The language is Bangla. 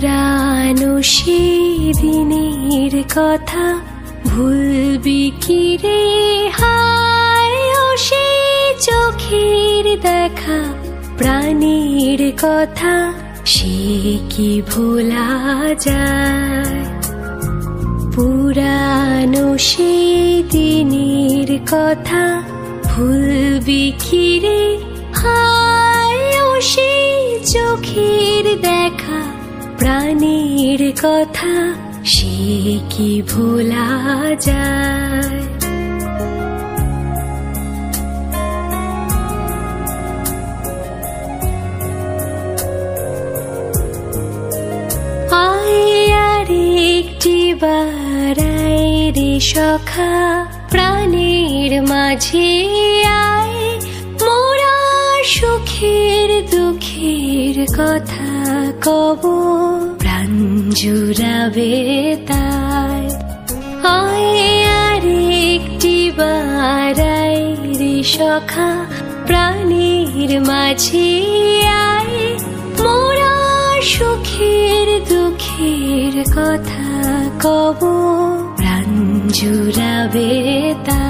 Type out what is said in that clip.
পুরানো সেদিনের কথা ভুলবি কি রে হায়, ও সে চোখের দেখা প্রাণীর কথা সে কি ভোলা যায়। পুরানো সেদিনের কথা ভুলবি কি রে হায়, ও সে চোখের দেখা প্রাণীর কথা সে কি ভোলা যায়। বারাই রে সখা প্রাণের মাঝে আয়, মোরা সুখের দুঃখের কথা কব প্রাণ জুড়াবে তাই। আয় আরেকটি বারাই রে সখা প্রাণের মাঝে আয়, মোরা সুখের দুঃখের কথা কব প্রাণ জুড়াবে তা।